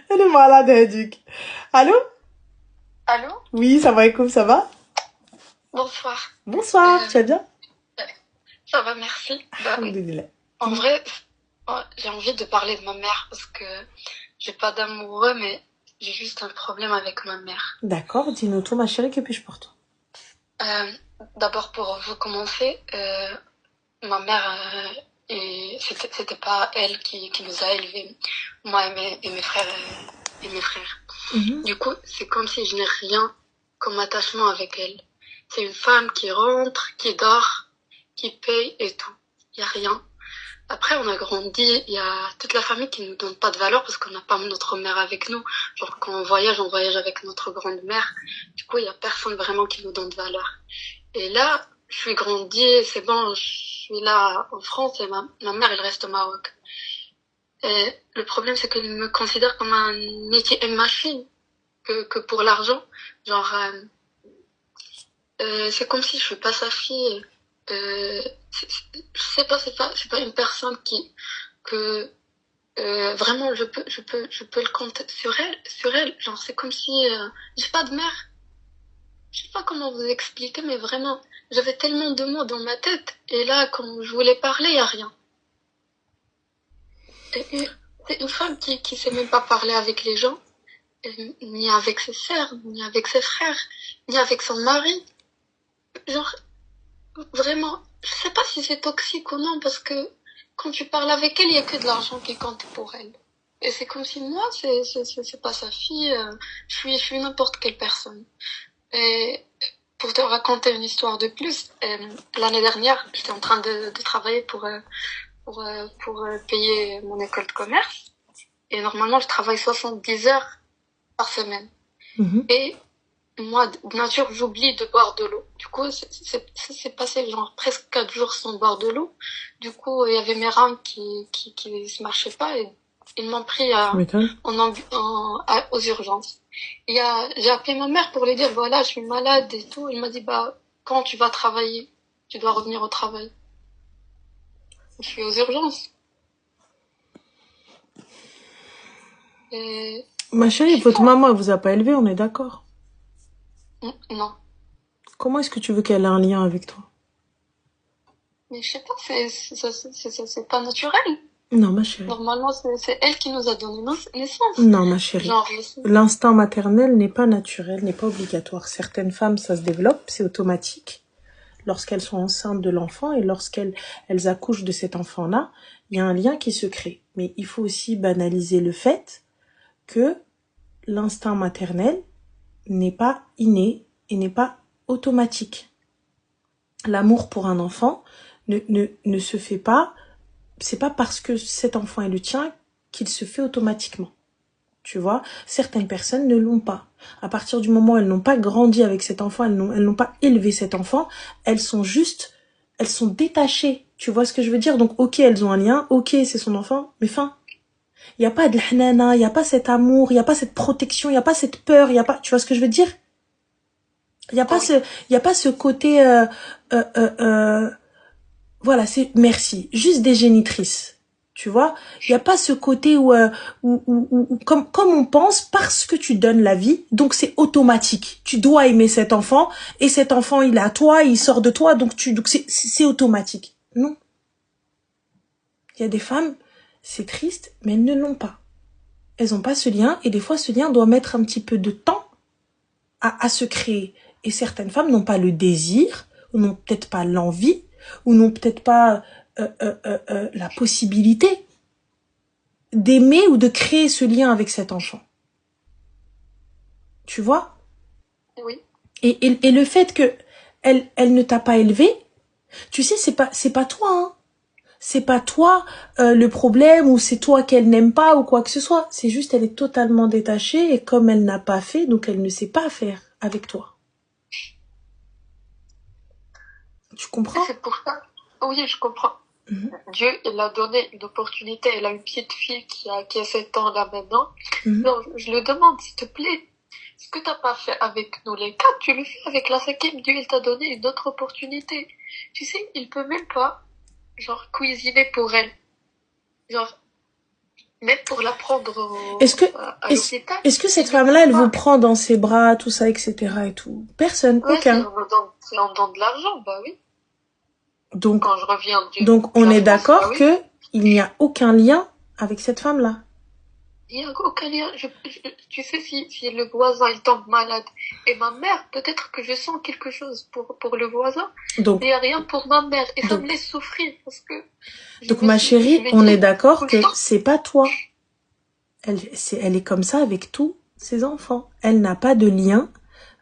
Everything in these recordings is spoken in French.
Elle est malade, Hadik. Allô? Allô? Oui, ça va, écoute, ça va? Bonsoir. Bonsoir, Euh, tu vas bien? Ça va, merci. Alhamdulillah. En Dis-moi. vrai, j'ai envie de parler de ma mère parce que j'ai pas d'amoureux, mais j'ai juste un problème avec ma mère. D'accord, dis-nous tout, ma chérie, que puis-je pour toi? Euh, D'abord, pour vous commencer, ma mère, c'était pas elle qui nous a élevés, moi et mes frères et mes frères. Mhm. Du coup, c'est comme si je n'ai rien comme attachement avec elle. C'est une femme qui rentre, qui dort, qui paye et tout. Il y a rien. Après, on a grandi, il y a toute la famille qui nous donne pas de valeur parce qu'on n'a pas notre mère avec nous. Genre, quand on voyage avec notre grande-mère. Du coup, il y a personne vraiment qui nous donne de valeur. Et là, je suis grandie, c'est bon, je suis là en France et ma mère, elle reste au Maroc. Et le problème, c'est qu'elle me considère comme un métier, une machine, que pour l'argent. Genre, c'est comme si je suis pas sa fille. Je sais pas, c'est pas une personne que vraiment je peux le compter sur elle. Genre, c'est comme si j'ai pas de mère. Je sais pas comment vous expliquer, mais vraiment, j'avais tellement de mots dans ma tête. Et là, quand je voulais parler, y a rien. Et c'est une femme qui sait même pas parler avec les gens, ni avec ses sœurs, ni avec ses frères, ni avec son mari. Genre, vraiment, je sais pas si c'est toxique ou non, parce que quand tu parles avec elle, il y a que de l'argent qui compte pour elle. Et c'est comme si moi, c'est pas sa fille, je suis n'importe quelle personne. Et pour te raconter une histoire de plus, l'année dernière, j'étais en train de travailler pour payer mon école de commerce. Et normalement, je travaille 70 heures par semaine. Mhm. Et moi, de nature, j'oublie de boire de l'eau. Du coup, c'est passé genre presque 4 jours sans boire de l'eau. Du coup, il y avait mes reins qui se marchaient pas et ils m'ont pris Tu m'étonnes. aux urgences. J'ai appelé ma mère pour lui dire, voilà, je suis malade et tout. Il m'a dit, bah, quand tu vas travailler, tu dois revenir au travail. Je suis aux urgences. Et, Ma je chérie, sais votre pas. maman, elle vous a pas élevé, on est d'accord. Non. Comment est-ce que tu veux qu'elle ait un lien avec toi? Mais je sais pas, c'est pas naturel. Non, ma chérie. Normalement, c'est elle qui nous a donné naissance. Non, ma chérie. Genre, je sais. L'instinct maternel n'est pas naturel, n'est pas obligatoire. Certaines femmes, ça se développe, c'est automatique. Lorsqu'elles sont enceintes de l'enfant et lorsqu'elles accouchent de cet enfant-là, il y a un lien qui se crée. Mais il faut aussi banaliser le fait que l'instinct maternel n'est pas inné et n'est pas automatique. L'amour pour un enfant ne se fait pas, c'est pas parce que cet enfant est le tien qu'il se fait automatiquement. Tu vois, certaines personnes ne l'ont pas. À partir du moment où elles n'ont pas grandi avec cet enfant, elles n'ont pas élevé cet enfant, elles sont détachées. Tu vois ce que je veux dire? Donc, ok, elles ont un lien, ok, c'est son enfant, mais fin. Il n'y a pas de l'hnana, il n'y a pas cet amour, il n'y a pas cette protection, il n'y a pas cette peur, il n'y a pas, tu vois ce que je veux dire? Il n'y a pas Oui. ce, il y a pas ce côté, euh, euh, euh, voilà, c'est merci, juste des génitrices. Tu vois, il y a pas ce côté où comme on pense parce que tu donnes la vie, donc c'est automatique. Tu dois aimer cet enfant et cet enfant il est à toi, il sort de toi, donc c'est automatique. Non, il y a des femmes, c'est triste, mais elles ne l'ont pas. Elles n'ont pas ce lien et des fois ce lien doit mettre un petit peu de temps à se créer. Et certaines femmes n'ont pas le désir, ou n'ont peut-être pas l'envie, ou n'ont peut-être pas la possibilité d'aimer ou de créer ce lien avec cet enfant. Tu vois? Oui. Et le fait que elle ne t'a pas élevé, tu sais, c'est pas toi, hein. C'est pas toi le problème ou c'est toi qu'elle n'aime pas ou quoi que ce soit. C'est juste elle est totalement détachée et comme elle n'a pas fait, donc elle ne sait pas faire avec toi. Tu Et comprends? c'est pour ça. Oui, je comprends. Mhm. Dieu, il a donné une opportunité. Elle a une petite fille qui a 7 ans là maintenant. Mhm. Non, je le demande, s'il te plaît. Ce que t'as pas fait avec nous les quatre, tu le fais avec la cinquième. Dieu, il t'a donné une autre opportunité. Tu sais, il peut même pas, genre, cuisiner pour elle. Genre, Même pour la prendre Est-ce que, à l'hôpital, est-ce que cette il ne femme-là, peut elle vous pas. prend dans ses bras, tout ça, etc. et tout? Personne, Ouais, aucun. si on donne de l'argent, bah oui. Donc, Quand je reviens donc de on la est France, bah d'accord oui. que il n'y a aucun lien avec cette femme-là. Il n'y a aucun lien. Tu sais, si le voisin il tombe malade et ma mère, peut-être que je sens quelque chose pour le voisin, Donc, mais il n'y a rien pour ma mère. Et ça me donc, laisse souffrir parce que donc ma chérie, je me on est dis tout d'accord le que temps, c'est pas toi. Elle est comme ça avec tous ses enfants. Elle n'a pas de lien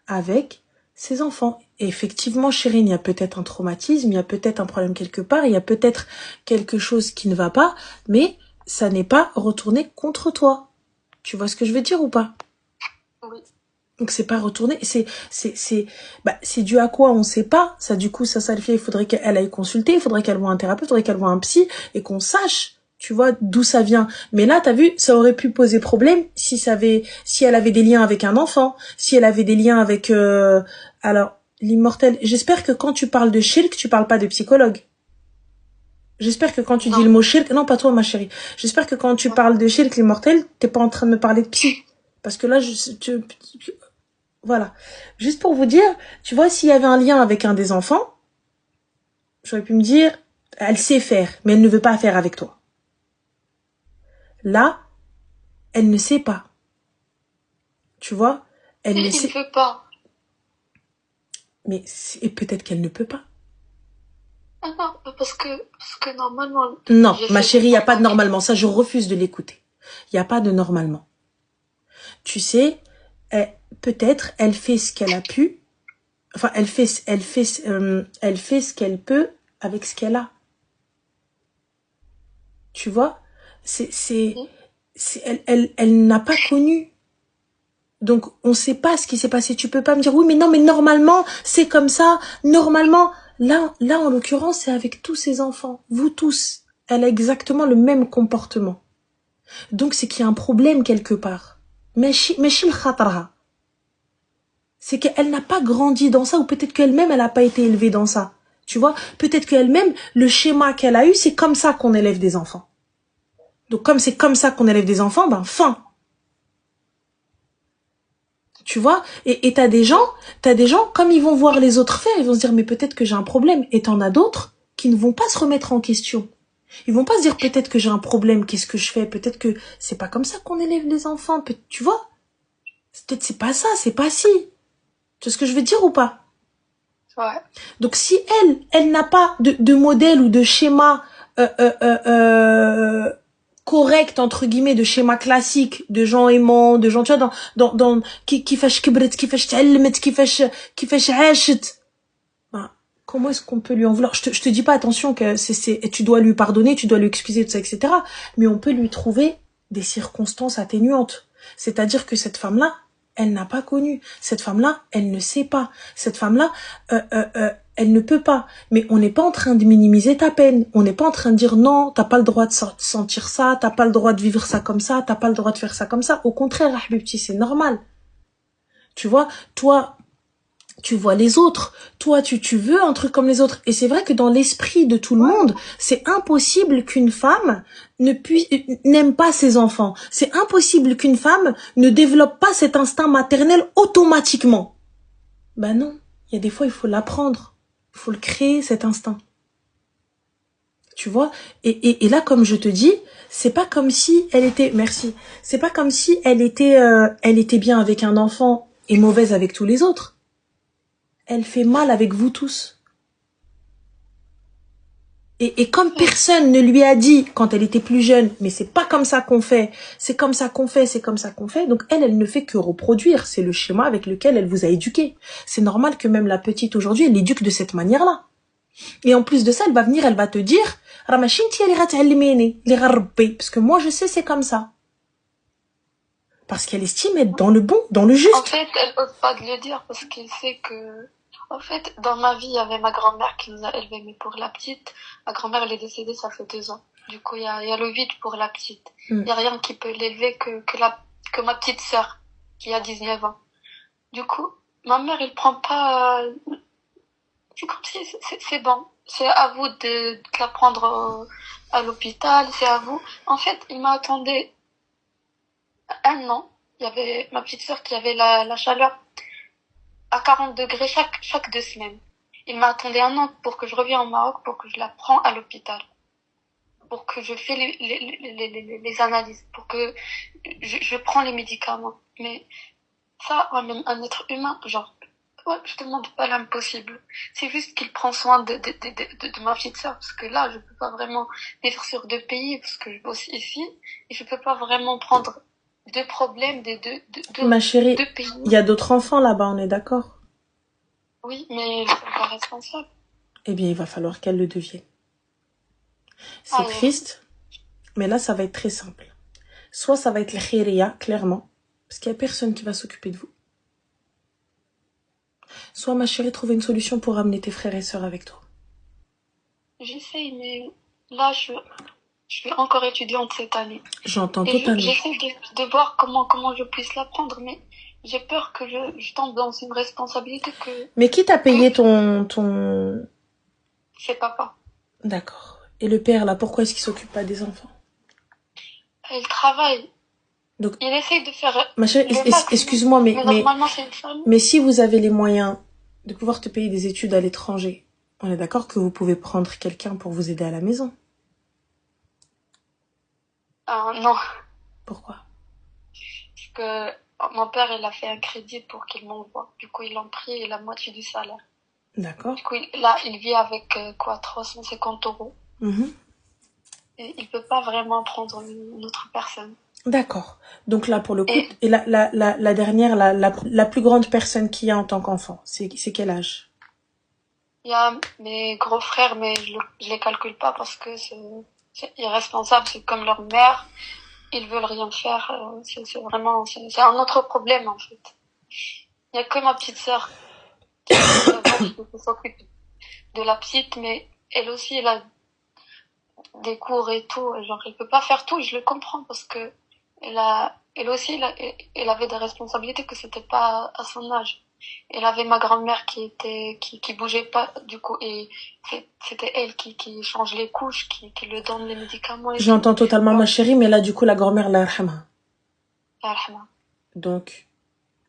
avec ses enfants. Et effectivement, chérie, il y a peut-être un traumatisme, il y a peut-être un problème quelque part, il y a peut-être quelque chose qui ne va pas, mais ça n'est pas retourné contre toi. Tu vois ce que je veux dire ou pas? oui, Donc c'est pas retourné, c'est dû à quoi on sait pas. Ça du coup ça le fait, il faudrait qu'elle aille consulter, il faudrait qu'elle voie un thérapeute, il faudrait qu'elle voie un psy et qu'on sache, tu vois, d'où ça vient. Mais là, t'as vu, ça aurait pu poser problème si elle avait des liens avec un enfant, si elle avait des liens avec alors l'immortel. J'espère que quand tu parles de shirk, tu parles pas de psychologue. J'espère que quand tu dis le non, mot shirk, non pas toi ma chérie. J'espère que quand tu parles de shirk l'immortel, t'es pas en train de me parler de psy. Parce que là, voilà. Juste pour vous dire, tu vois, s'il y avait un lien avec un des enfants, j'aurais pu me dire, elle sait faire, mais elle ne veut pas faire avec toi. Là, elle ne sait pas. Tu vois, elle ne il sait. ne veut pas. Mais et peut-être qu'elle ne peut pas. Ah non, parce que normalement, Non, ma j'essaie de chérie, il n'y a pas de m'arranger. normalement. Ça, je refuse de l'écouter. Il n'y a pas de normalement. Tu sais, peut-être elle fait ce qu'elle a pu. Enfin, elle fait ce qu'elle peut avec ce qu'elle a. Tu vois, Oui. elle n'a pas connu. Donc, on sait pas ce qui s'est passé. Tu peux pas me dire, oui, mais non, mais normalement, c'est comme ça. Normalement, là, en l'occurrence, c'est avec tous ses enfants. Vous tous. Elle a exactement le même comportement. Donc, c'est qu'il y a un problème quelque part. Mais c'est qu'elle n'a pas grandi dans ça, ou peut-être qu'elle-même, elle n'a pas été élevée dans ça. Tu vois, peut-être qu'elle-même, le schéma qu'elle a eu, c'est comme ça qu'on élève des enfants. Donc, comme c'est comme ça qu'on élève des enfants, ben, fin. Tu vois, et t'as des gens, comme ils vont voir les autres faire, ils vont se dire, mais peut-être que j'ai un problème. Et t'en as d'autres qui ne vont pas se remettre en question. Ils vont pas se dire, peut-être que j'ai un problème, qu'est-ce que je fais? Peut-être que c'est pas comme ça qu'on élève les enfants. Tu vois? Peut-être c'est pas ça, c'est pas si. Tu vois ce que je veux dire ou pas? Ouais. Donc si elle n'a pas de modèle ou de schéma correct entre guillemets, de schéma classique de gens aimants, de gens, tu vois, dans كيفاش كبرت, كيفاش تعلمت, كيفاش عاشت. Ben, comment est-ce qu'on peut lui en vouloir? Je te dis pas, attention, que tu dois lui pardonner, tu dois lui excuser, tout ça, etc. Mais on peut lui trouver des circonstances atténuantes. C'est-à-dire que cette femme-là, elle n'a pas connu. Cette femme-là, elle ne sait pas. Cette femme-là, elle ne peut pas. Mais on n'est pas en train de minimiser ta peine. On n'est pas en train de dire non, t'as pas le droit de sentir ça, t'as pas le droit de vivre ça comme ça, t'as pas le droit de faire ça comme ça. Au contraire, Habibti, c'est normal. Tu vois, toi, tu vois les autres. Toi, tu veux un truc comme les autres. Et c'est vrai que dans l'esprit de tout le monde, c'est impossible qu'une femme n'aime pas ses enfants. C'est impossible qu'une femme ne développe pas cet instinct maternel automatiquement. Ben non. Il y a des fois, il faut l'apprendre. Il faut le créer, cet instinct. Tu vois? Et là, comme je te dis, c'est pas comme si elle était, merci, c'est pas comme si elle était bien avec un enfant et mauvaise avec tous les autres. Elle fait mal avec vous tous. Et comme personne ne lui a dit quand elle était plus jeune, mais c'est pas comme ça qu'on fait, c'est comme ça qu'on fait, c'est comme ça qu'on fait, donc elle ne fait que reproduire. C'est le schéma avec lequel elle vous a éduqué. C'est normal que même la petite aujourd'hui, elle l'éduque de cette manière-là. Et en plus de ça, elle va venir, elle va te dire, parce que moi je sais c'est comme ça. Parce qu'elle estime être dans le bon, dans le En juste. fait, elle ose pas de le dire parce qu'elle sait que... En fait, dans ma vie, il y avait ma grand-mère qui nous a élevés, mais pour la petite, ma grand-mère, elle est décédée, ça fait 2 ans. Du coup, il y a le vide pour la petite. Il y a rien qui peut l'élever que ma petite sœur, qui a 19 ans. Du coup, ma mère, elle prend pas... C'est comme si c'est bon. c'est à vous de la prendre à l'hôpital, c'est à vous. En fait, il m'a attendu un an. Il y avait ma petite sœur qui avait la chaleur à 40 degrés chaque 2 semaines. Il m'a attendu un an pour que je revienne au Maroc, pour que je la prends à l'hôpital, pour que je fais les analyses, pour que je prends les médicaments. Mais ça, même un être humain, genre, ouais, je demande pas l'impossible. C'est juste qu'il prend soin de ma petite sœur, parce que là, je peux pas vraiment vivre sur 2 pays, parce que je bosse ici, et je peux pas vraiment prendre 2 problèmes des Ma chérie, 2 pays. il y a d'autres enfants là-bas, on est d'accord? Oui, mais ils sont pas responsables. Eh bien, il va falloir qu'elle le devienne. C'est triste, mais là, ça va être très simple. Soit ça va être le khiriya, clairement, parce qu'il n'y a personne qui va s'occuper de vous. Soit, ma chérie, trouver une solution pour ramener tes frères et sœurs avec toi. J'essaye, mais là, je suis encore étudiante cette année. J'entends Et totalement. j'essaie de voir comment je puisse l'apprendre, mais j'ai peur que je tombe dans une responsabilité que... Mais qui t'a payé ton... C'est papa. D'accord. Et le père, là, pourquoi est-ce qu'il s'occupe pas des enfants? Il travaille. Donc, il essaie de faire... Ma chérie, excuse-moi, mais normalement, c'est une famille. Mais si vous avez les moyens de pouvoir te payer des études à l'étranger, on est d'accord que vous pouvez prendre quelqu'un pour vous aider à la maison? Non. Pourquoi? Parce que mon père, il a fait un crédit pour qu'il m'envoie. Du coup, ils l'ont pris la moitié du salaire. D'accord. Du coup, là, il vit avec 350 euros. Et il peut pas vraiment prendre une autre personne. D'accord. Donc là, pour le coup, et la dernière, la plus grande personne qu'il y a en tant qu'enfant, c'est quel âge? Il y a mes gros frères, mais je les calcule pas parce que c'est irresponsable. C'est comme leur mère. Ils veulent rien faire. C'est vraiment, c'est un autre problème, en fait. Il y a que ma petite sœur qui s'occupe de la petite, mais elle aussi, elle a des cours et tout. Genre, elle peut pas faire tout. Je le comprends parce que elle aussi, elle avait des responsabilités que c'était pas à son âge. Elle avait ma grand-mère qui bougeait pas, du coup, et c'était elle qui change les couches, qui lui donne les médicaments. J'entends totalement, ma chérie, mais là, du coup, la grand-mère, la yarhamha. Donc,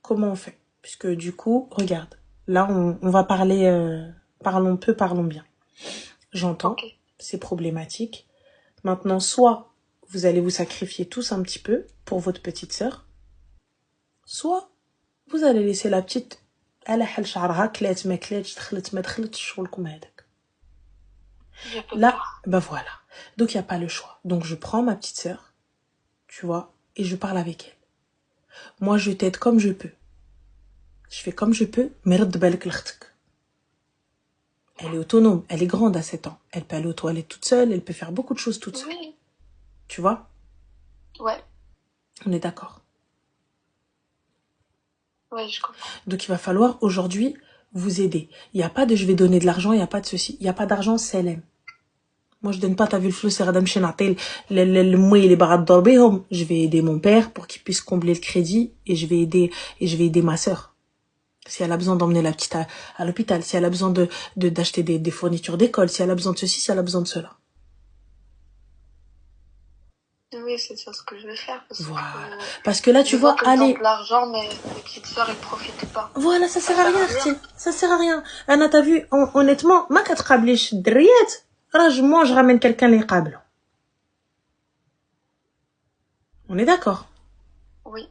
comment on fait? Puisque du coup, regarde, là, on va parler, parlons peu, parlons bien. J'entends, okay. C'est problématique. Maintenant, soit vous allez vous sacrifier tous un petit peu pour votre petite sœur, soit vous allez laisser la petite là, ben voilà. Donc il n'y a pas le choix. Donc je prends ma petite sœur, tu vois, et je parle avec elle. Moi je t'aide comme je peux. Je fais comme je peux, mais elle est autonome, elle est grande à 7 ans. Elle peut aller aux toilettes toute seule, elle peut faire beaucoup de choses toute seule. Oui. Tu vois? Ouais. On est d'accord. Ouais, je comprends. Donc il va falloir aujourd'hui vous aider. Il n'y a pas de je vais donner de l'argent, il n'y a pas de ceci. Il n'y a pas d'argent, c'est l'aime. Moi, je donne pas, t'as vu le flou, c'est radam chenatel, les barades d'orbéhom. Je vais aider mon père pour qu'il puisse combler le crédit et je vais aider ma sœur. Si elle a besoin d'emmener la petite à l'hôpital, si elle a besoin d'acheter des fournitures d'école, si elle a besoin de ceci, si elle a besoin de cela. Oui, c'est ça ce que je vais faire. Parce que là, tu vois, allez. L'argent, mais les petites sœurs, ils profitent pas. Voilà, ça sert à rien, ça sert à rien. Anna, t'as vu, honnêtement, ma katqablish driet, moi, je ramène quelqu'un les câbles. On est d'accord? Oui.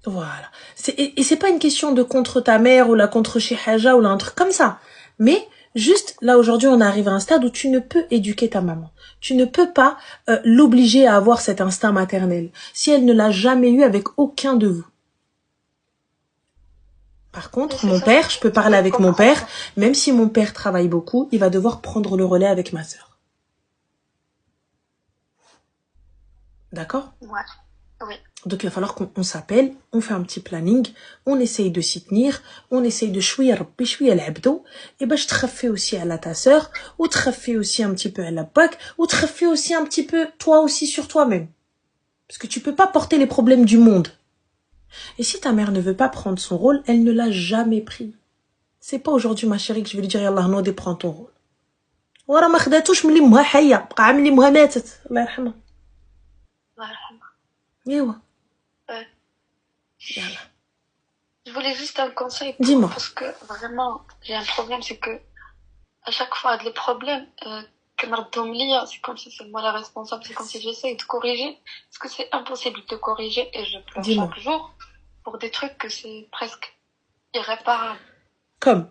Voilà. Et c'est pas une question de contre ta mère ou la contre chez Haja ou là, un truc comme ça. Mais juste, là, aujourd'hui, on arrive à un stade où tu ne peux éduquer ta maman. Tu ne peux pas l'obliger à avoir cet instinct maternel si elle ne l'a jamais eu avec aucun de vous. Par contre, mon père, je peux parler avec mon père, même si mon père travaille beaucoup, il va devoir prendre le relais avec ma sœur. D'accord? Ouais. Oui. Donc il va falloir qu'on s'appelle, on fait un petit planning, on essaye de s'y tenir, on essaye de chouïa rabbi chouïa l'abdo, et ben je te aussi à ta sœur, ou te aussi un petit peu à la bac, ou te aussi un petit peu toi aussi sur toi-même. Parce que tu peux pas porter les problèmes du monde. Et si ta mère ne veut pas prendre son rôle, elle ne l'a jamais pris. C'est pas aujourd'hui ma chérie que je vais lui dire Yallah Noudé, prends ton rôle. ورا ما خداتوش ملي امها حيه، بقى عامل لي امها ماتت الله يرحمها. الله يرحمها. ايوا Ouais. يلا Je voulais juste un conseil dis-moi. parce que vraiment, j'ai un problème, c'est que à chaque fois, les problèmes, que نردهم ليا, c'est comme si c'est moi la responsable, c'est comme si j'essaye de corriger, parce que c'est impossible de corriger et je pleure Dis-moi. chaque jour pour des trucs que c'est presque irréparable. Comme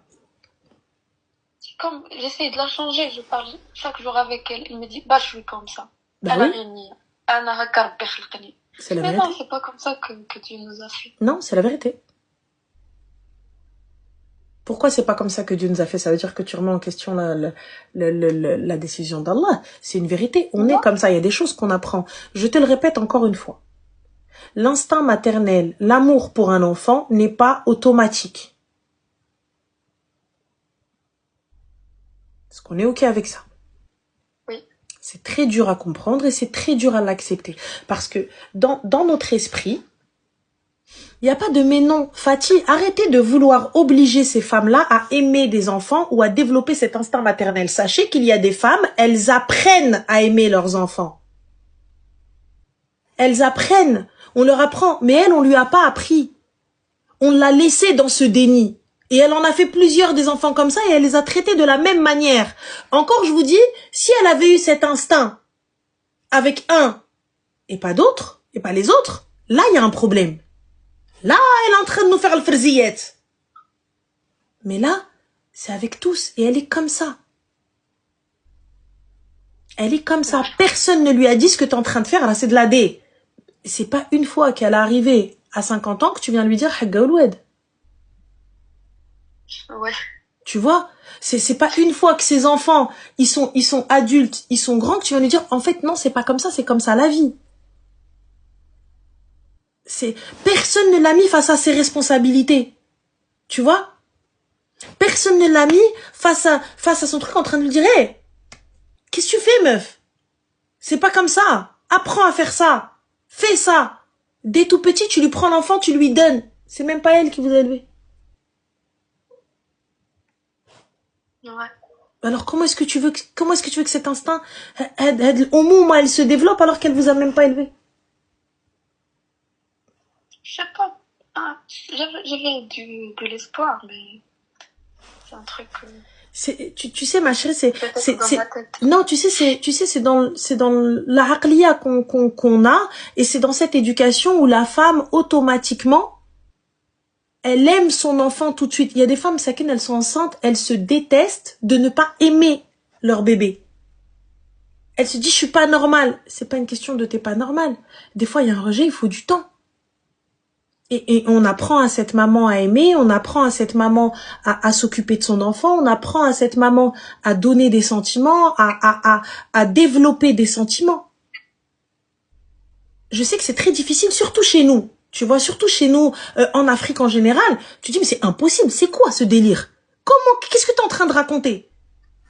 C'est comme, j'essaye de la changer, je parle chaque jour avec elle, elle me dit, bah, je suis comme ça. bah Elle a oui, rien. أنا هكا ربي خلقني. c'est la Mais non, vérité. c'est pas comme ça que Dieu nous a fait. Non, c'est la vérité. Pourquoi c'est pas comme ça que Dieu nous a fait? Ça veut dire que tu remets en question la décision d'Allah. C'est une vérité. On est comme ça. Il y a des choses qu'on apprend. Je te le répète encore une fois. L'instinct maternel, l'amour pour un enfant n'est pas automatique. Est-ce qu'on est OK avec ça? Oui. C'est très dur à comprendre et c'est très dur à l'accepter. Parce que dans notre esprit, il n'y a pas de mais non. Fatih, arrêtez de vouloir obliger ces femmes-là à aimer des enfants ou à développer cet instinct maternel. Sachez qu'il y a des femmes, elles apprennent à aimer leurs enfants. Elles apprennent. On leur apprend. Mais elle, on lui a pas appris. On l'a laissée dans ce déni. Et elle en a fait plusieurs des enfants comme ça et elle les a traités de la même manière. Encore, je vous dis, si elle avait eu cet instinct avec un et pas d'autres, et pas les autres, là, il y a un problème. Là, elle est en train de nous faire le frzillette. Mais là, c'est avec tous. Et elle est comme ça. Elle est comme ça. Personne ne lui a dit ce que tu es en train de faire. Là, c'est de la D. C'est pas une fois qu'elle est arrivée à 50 ans que tu viens lui dire Hagga Ouloued. Ouais. Tu vois, c'est pas une fois que ces enfants, ils sont adultes, ils sont grands, que tu vas lui dire, en fait, non, c'est pas comme ça, c'est comme ça la vie. Personne ne l'a mis face à ses responsabilités. Tu vois? Personne ne l'a mis face à son truc en train de lui dire, hey, qu'est-ce que tu fais, meuf? C'est pas comme ça. Apprends à faire ça. Fais ça. Dès tout petit, tu lui prends l'enfant, tu lui donnes. C'est même pas elle qui vous a élevé. Ouais. Alors comment est-ce que tu veux que cet instinct, au moment où elle se développe alors qu'elle vous a même pas élevé? Je sais pas. Ah, j'avais de l'espoir, mais c'est un truc. Tu sais, ma chérie, c'est dans ma tête. non, tu sais, c'est dans la aqliya qu'on a, et c'est dans cette éducation où la femme automatiquement elle aime son enfant tout de suite. Il y a des femmes, Sakine, elles sont enceintes, elles se détestent de ne pas aimer leur bébé. Elles se disent, je suis pas normale. C'est pas une question de t'es pas normale. Des fois, il y a un rejet, il faut du temps. Et on apprend à cette maman à aimer, on apprend à cette maman à s'occuper de son enfant, on apprend à cette maman à donner des sentiments, à développer des sentiments. Je sais que c'est très difficile, surtout chez nous. Tu vois, surtout chez nous, en Afrique en général, tu dis, mais c'est impossible, c'est quoi ce délire? Qu'est-ce que tu es en train de raconter?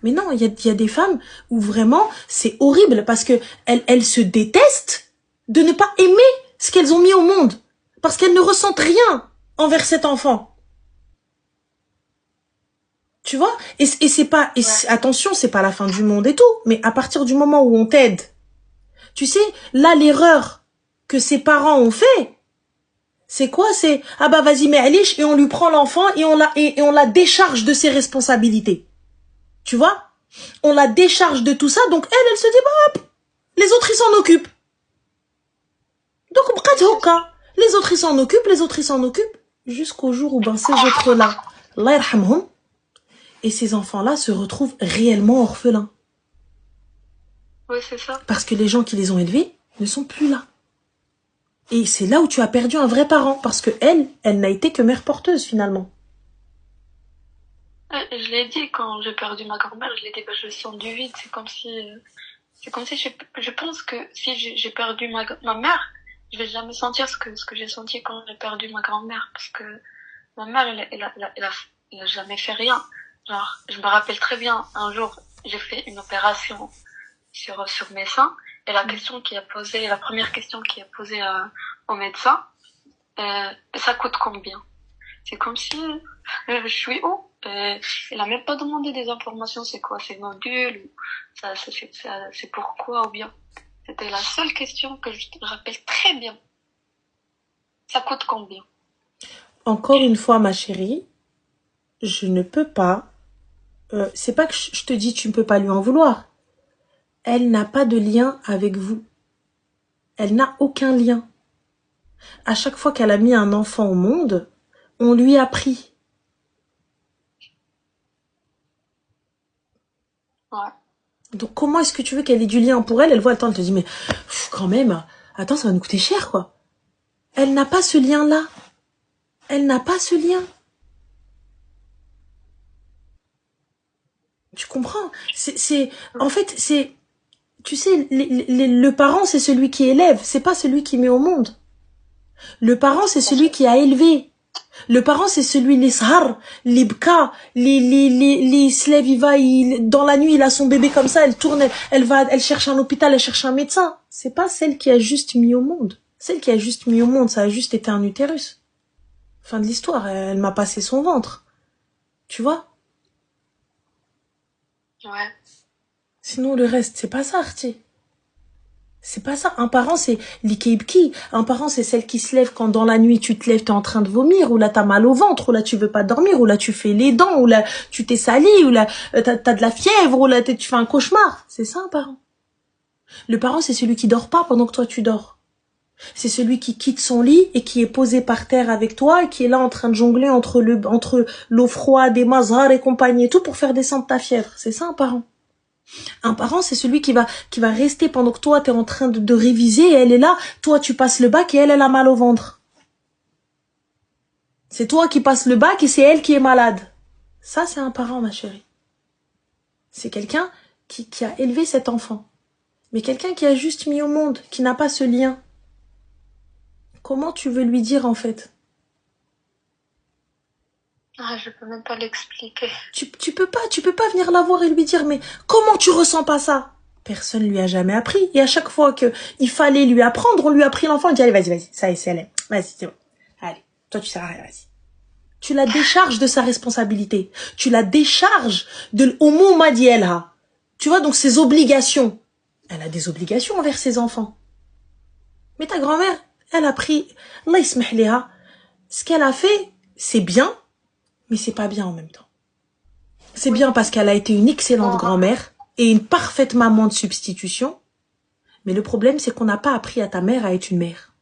Mais non, il y a des femmes où vraiment, c'est horrible parce que elles se détestent de ne pas aimer ce qu'elles ont mis au monde. Parce qu'elles ne ressentent rien envers cet enfant. Tu vois? Et c'est pas, attention, c'est pas la fin du monde et tout, mais à partir du moment où on t'aide, tu sais, là, l'erreur que ses parents ont fait, c'est quoi? C'est, ah bah vas-y, mais Alish, et on lui prend l'enfant et on la décharge de ses responsabilités. Tu vois? On la décharge de tout ça, donc elle se dit, bah hop, les autres ils s'en occupent. Donc, les autres ils s'en occupent, jusqu'au jour où ben ces autres-là, Allah yarhamhum, et ces enfants-là se retrouvent réellement orphelins. Oui, c'est ça. Parce que les gens qui les ont élevés ne sont plus là. Et c'est là où tu as perdu un vrai parent, parce que elle n'a été que mère porteuse finalement. Je l'ai dit quand j'ai perdu ma grand-mère, je l'ai dit, je sens du vide, c'est comme si je pense que si j'ai perdu ma mère, je vais jamais sentir ce que j'ai senti quand j'ai perdu ma grand-mère, parce que ma mère, elle a jamais fait rien. Genre, je me rappelle très bien, un jour, j'ai fait une opération sur mes seins, et la première question qui a posée au médecin, ça coûte combien? C'est comme si, je suis où? Il a même pas demandé des informations, c'est quoi ces modules, ou c'est pourquoi, ou bien. C'était la seule question que je te rappelle très bien. Ça coûte combien? Encore une fois, ma chérie, je ne peux pas. C'est pas que je te dis tu ne peux pas lui en vouloir. Elle n'a pas de lien avec vous. Elle n'a aucun lien. À chaque fois qu'elle a mis un enfant au monde, on lui a pris. Ouais. Donc comment est-ce que tu veux qu'elle ait du lien pour elle? Elle voit le temps, elle te dit mais quand même, attends, ça va nous coûter cher quoi. Elle n'a pas ce lien-là. Elle n'a pas ce lien. Tu comprends? En fait, tu sais, le parent, c'est celui qui élève, c'est pas celui qui met au monde. Le parent, c'est celui qui a élevé. Le parent, c'est celui, les sahar, les bka, les se lève, dans la nuit, il a son bébé comme ça, elle tourne, elle cherche un hôpital, elle cherche un médecin. C'est pas celle qui a juste mis au monde. Celle qui a juste mis au monde, ça a juste été un utérus. Fin de l'histoire, elle m'a passé son ventre. Tu vois? Ouais. Sinon, le reste, c'est pas ça, Artie. C'est pas ça. Un parent, c'est l'ikeibki. Un parent, c'est celle qui se lève quand dans la nuit, tu te lèves, t'es en train de vomir, ou là, t'as mal au ventre, ou là, tu veux pas dormir, ou là, tu fais les dents, ou là, tu t'es sali, ou là, t'as de la fièvre, ou là, tu fais un cauchemar. C'est ça, un parent. Le parent, c'est celui qui dort pas pendant que toi, tu dors. C'est celui qui quitte son lit et qui est posé par terre avec toi et qui est là en train de jongler entre l'eau froide, des mazhar et compagnie et tout pour faire descendre ta fièvre. C'est ça, un parent. Un parent, c'est celui qui va rester pendant que toi, t'es en train de réviser et elle est là. Toi, tu passes le bac et elle a mal au ventre. C'est toi qui passes le bac et c'est elle qui est malade. Ça, c'est un parent, ma chérie. C'est quelqu'un qui a élevé cet enfant. Mais quelqu'un qui a juste mis au monde, qui n'a pas ce lien. Comment tu veux lui dire, en fait? Ah, je peux même pas l'expliquer. Tu peux pas venir la voir et lui dire, mais comment tu ressens pas ça? Personne lui a jamais appris. Et à chaque fois que il fallait lui apprendre, on lui a pris l'enfant, on dit, allez, vas-y, ça y est, c'est elle. Vas-y, c'est bon. Allez, toi, tu sers à rien, vas-y. Tu la décharges de sa responsabilité. Tu la décharges de, au mot madielha. Tu vois, donc ses obligations. Elle a des obligations envers ses enfants. Mais ta grand-mère, elle a pris, Allah yismeh liha. Ce qu'elle a fait, c'est bien, mais c'est pas bien en même temps. C'est bien parce qu'elle a été une excellente grand-mère et une parfaite maman de substitution. Mais le problème, c'est qu'on n'a pas appris à ta mère à être une mère.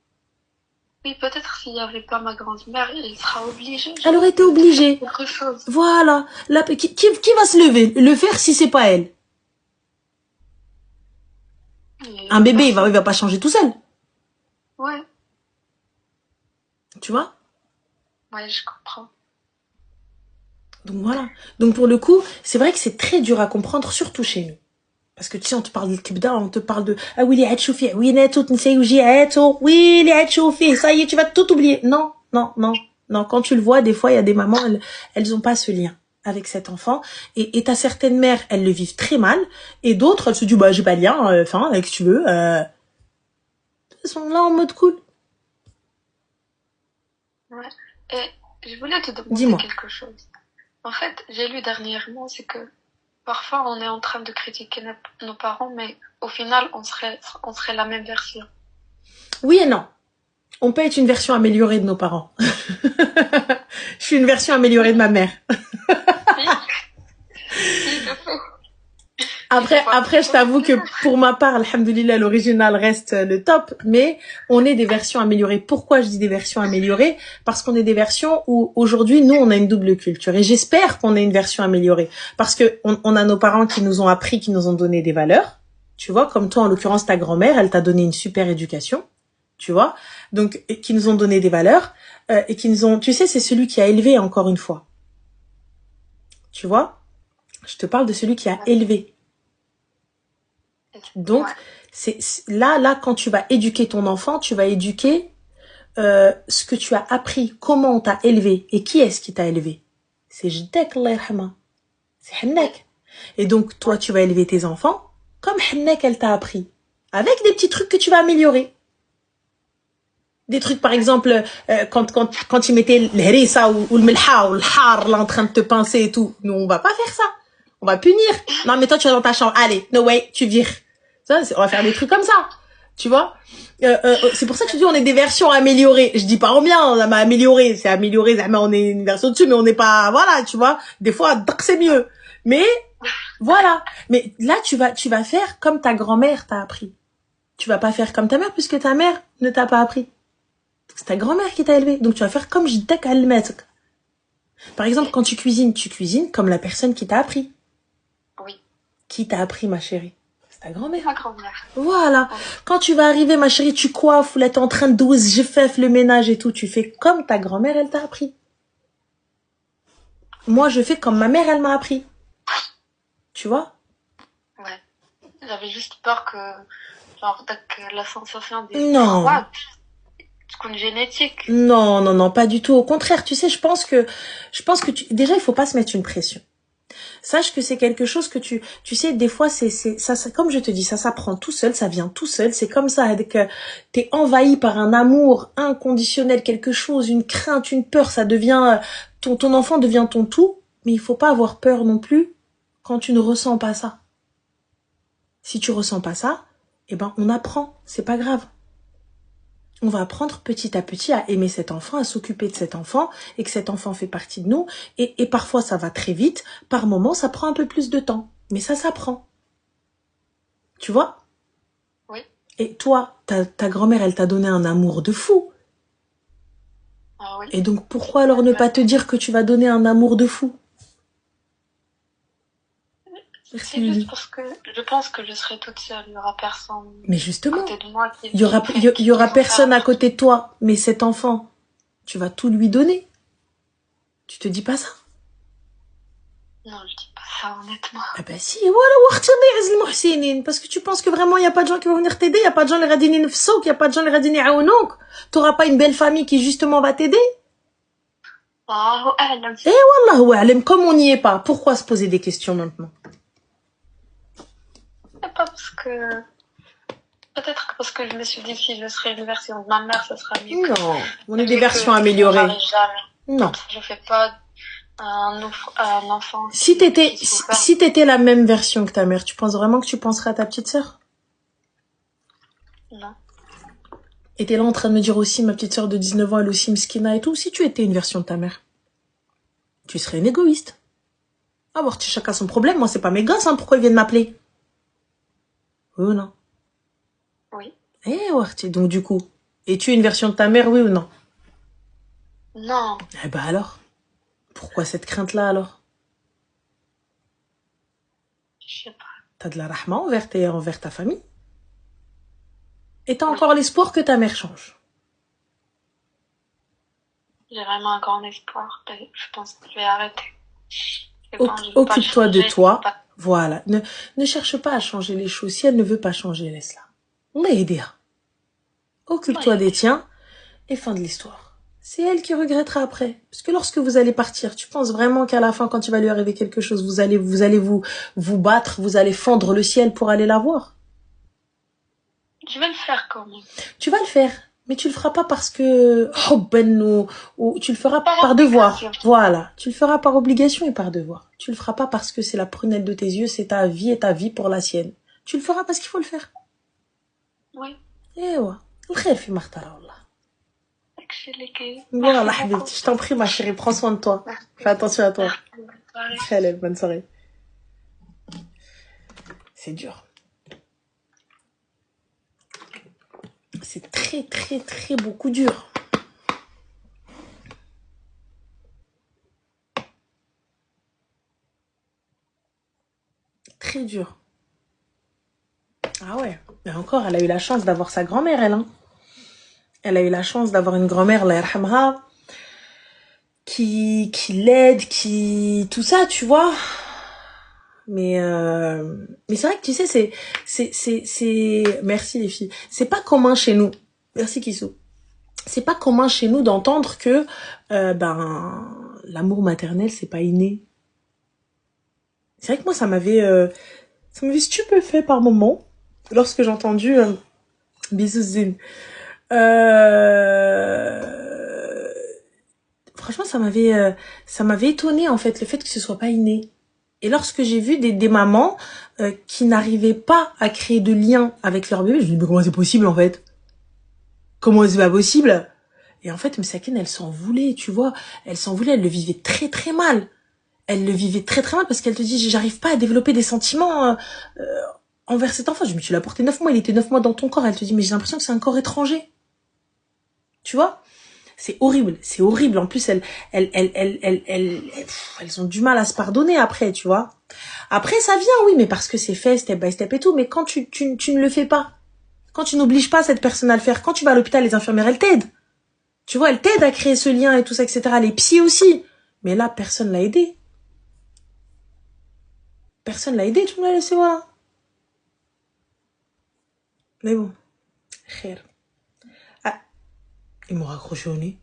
Oui, peut-être s'il n'y avait pas ma grande-mère, elle sera obligée. Elle aurait été obligée. Autre chose. Voilà. Qui va se lever, le faire si c'est pas elle? Un bébé, il va pas changer tout seul. Ouais. Tu vois? Ouais, je comprends. Donc voilà. Donc pour le coup, c'est vrai que c'est très dur à comprendre, surtout chez nous. Parce que tu sais, on te parle de kibda, on te parle de ah oui, les hatchoufi, oui, netout, n'sayouji, oui, les hatchoufi, ça y est, tu vas tout oublier. Non. Quand tu le vois, des fois, il y a des mamans, elles ont pas ce lien avec cet enfant. Et t'as certaines mères, elles le vivent très mal. Et d'autres, elles se disent, bah, j'ai pas de lien, avec ce que tu veux, elles sont là en mode cool. Ouais. Et je voulais te demander Dis-moi. quelque chose. En fait, j'ai lu dernièrement, c'est que parfois on est en train de critiquer nos parents, mais au final, on serait la même version. Oui et non. On peut être une version améliorée de nos parents. Je suis une version améliorée de ma mère. Après, je t'avoue que pour ma part, alhamdoulilah, l'original reste le top, mais on est des versions améliorées. Pourquoi je dis des versions améliorées? Parce qu'on est des versions où aujourd'hui, nous, on a une double culture. Et j'espère qu'on est une version améliorée. Parce que on a nos parents qui nous ont appris, qui nous ont donné des valeurs. Tu vois, comme toi, en l'occurrence, ta grand-mère, elle t'a donné une super éducation. Tu vois, donc qui nous ont donné des valeurs et qui nous ont, tu sais, c'est celui qui a élevé encore une fois. Tu vois, je te parle de celui qui a élevé. Donc c'est là quand tu vas éduquer ton enfant, tu vas éduquer ce que tu as appris, comment on t'a élevé et qui est-ce qui t'a élevé. C'est Jdek, Allah yarhama. C'est Hennek. Et donc toi tu vas élever tes enfants comme Hennek elle t'a appris, avec des petits trucs que tu vas améliorer. Des trucs, par exemple, quand ils mettaient l'herissa ou le melha ou le har, là, en train de te pincer et tout. Nous, on va pas faire ça. On va punir. Non, mais toi, tu vas dans ta chambre. Allez, no way, tu vires. Ça, on va faire des trucs comme ça. Tu vois? C'est pour ça que je dis, on est des versions améliorées. Je dis pas en bien, on m'a amélioré. C'est amélioré, on est une version dessus, mais on n'est pas, voilà, tu vois. Des fois, c'est mieux. Mais, voilà. Mais là, tu vas faire comme ta grand-mère t'a appris. Tu vas pas faire comme ta mère, puisque ta mère ne t'a pas appris. C'est ta grand-mère qui t'a élevé. Donc, tu vas faire comme je t'ai qu'à le mettre. Par exemple, quand tu cuisines comme la personne qui t'a appris. Oui. Qui t'a appris, ma chérie? C'est ta grand-mère. Ma grand-mère. Voilà. Oui. Quand tu vas arriver, ma chérie, tu coiffes, ou là, t'es en train de douze, je fais le ménage et tout. Tu fais comme ta grand-mère, elle t'a appris. Moi, je fais comme ma mère, elle m'a appris. Tu vois? Ouais. J'avais juste peur que, genre, que la sensation des non. Une génétique. Non, pas du tout. Au contraire, tu sais, je pense que déjà, il faut pas se mettre une pression. Sache que c'est quelque chose que tu sais, des fois, ça, comme je te dis, ça s'apprend tout seul, ça vient tout seul. C'est comme ça, que t'es envahi par un amour inconditionnel, quelque chose, une crainte, une peur, ça devient, ton enfant devient ton tout. Mais il faut pas avoir peur non plus quand tu ne ressens pas ça. Si tu ressens pas ça, eh ben, on apprend. C'est pas grave. On va apprendre petit à petit à aimer cet enfant, à s'occuper de cet enfant, et que cet enfant fait partie de nous. Et parfois, ça va très vite. Par moments, ça prend un peu plus de temps. Mais ça s'apprend. Tu vois? Oui. Et toi, ta grand-mère, elle t'a donné un amour de fou. Ah oui. Et donc, pourquoi alors ne pas te dire que tu vas donner un amour de fou? C'est juste parce que je pense que je serai toute seule, il n'y aura personne. Mais justement, à côté de moi il y aura personne à côté de toi. Mais cet enfant, tu vas tout lui donner. Tu te dis pas ça? Non, je dis pas ça, honnêtement. Ah ben si, voilà, parce que tu penses que vraiment il n'y a pas de gens qui vont venir t'aider, il n'y a pas de gens qui vont t'aider, il n'y a pas de gens qui vont t'aider, tu n'auras pas une belle famille qui justement va t'aider. Wallahu, comme on n'y est pas, pourquoi se poser des questions maintenant? Pas parce que... Peut-être parce que je me suis dit que si je serais une version de ma mère, ça sera mieux. Non, on est des versions améliorées. Non. Je fais pas un enfant. Si t'étais la même version que ta mère, tu penses vraiment que tu penserais à ta petite sœur? Non. Et t'es là en train de me dire aussi, ma petite sœur de 19 ans, elle aussi mskina et tout. Si tu étais une version de ta mère, tu serais une égoïste. Ah bon, chacun son problème. Moi, c'est pas mes gosses, hein. Pourquoi ils viennent m'appeler? Oui ou non? Oui. Donc du coup, es-tu une version de ta mère, oui ou non? Non. Eh ben alors, pourquoi cette crainte-là alors? Je sais pas. T'as de la rahma envers ta famille. Et t'as encore l'espoir que ta mère change. J'ai vraiment un grand espoir. Je pense que je vais arrêter. Occupe-toi de toi. Voilà. Ne cherche pas à changer les choses. Si elle ne veut pas changer, laisse-la. On est aidé. Occupe-toi des tiens et fin de l'histoire. C'est elle qui regrettera après. Parce que lorsque vous allez partir, tu penses vraiment qu'à la fin, quand il va lui arriver quelque chose, vous allez vous battre, vous allez fendre le ciel pour aller la voir? Je vais le faire quand même. Tu vas le faire. Mais tu le feras pas parce que ou tu le feras par devoir. Voilà, tu le feras par obligation et par devoir. Tu le feras pas parce que c'est la prunelle de tes yeux, c'est ta vie et ta vie pour la sienne. Tu le feras parce qu'il faut le faire. Oui. Et ouais. الخير في مختار والله. Voilà, حبيبتي, je t'en prie ma chérie, prends soin de toi. Fais attention à toi. Très bonne soirée. C'est dur. C'est très, très, très beaucoup dur. Très dur. Ah ouais. Mais encore, elle a eu la chance d'avoir sa grand-mère, elle. Hein. Elle a eu la chance d'avoir une grand-mère, Allah yarhamha, qui l'aide, tout ça, tu vois. Mais c'est vrai que tu sais, c'est merci les filles. C'est pas commun chez nous. Merci Kissou. C'est pas commun chez nous d'entendre que l'amour maternel c'est pas inné. C'est vrai que moi ça m'avait stupéfait par moments lorsque j'ai entendu bisous Zine. ça m'avait étonné, en fait, le fait que ce soit pas inné. Et lorsque j'ai vu des mamans qui n'arrivaient pas à créer de lien avec leur bébé, je me dis, mais comment c'est possible, en fait? Comment c'est pas possible? Et en fait, Msakine, elle s'en voulait, tu vois. Elle s'en voulait, elle le vivait très très mal. Elle le vivait très très mal parce qu'elle te dit, j'arrive pas à développer des sentiments envers cet enfant. Je me dis, tu l'as porté 9 mois, il était 9 mois dans ton corps. Elle te dit, mais j'ai l'impression que c'est un corps étranger. Tu vois? C'est horrible, c'est horrible. En plus, elles ont du mal à se pardonner après, tu vois. Après, ça vient, oui, mais parce que c'est fait step by step et tout. Mais quand tu ne le fais pas, quand tu n'obliges pas cette personne à le faire, quand tu vas à l'hôpital, les infirmières, elles t'aident. Tu vois, elles t'aident à créer ce lien et tout ça, etc. Les psys aussi. Mais là, personne l'a aidé. Personne l'a aidé, tout le monde l'a laissé, voilà. Mais bon, khair. Ah, ils m'ont raccroché au nez.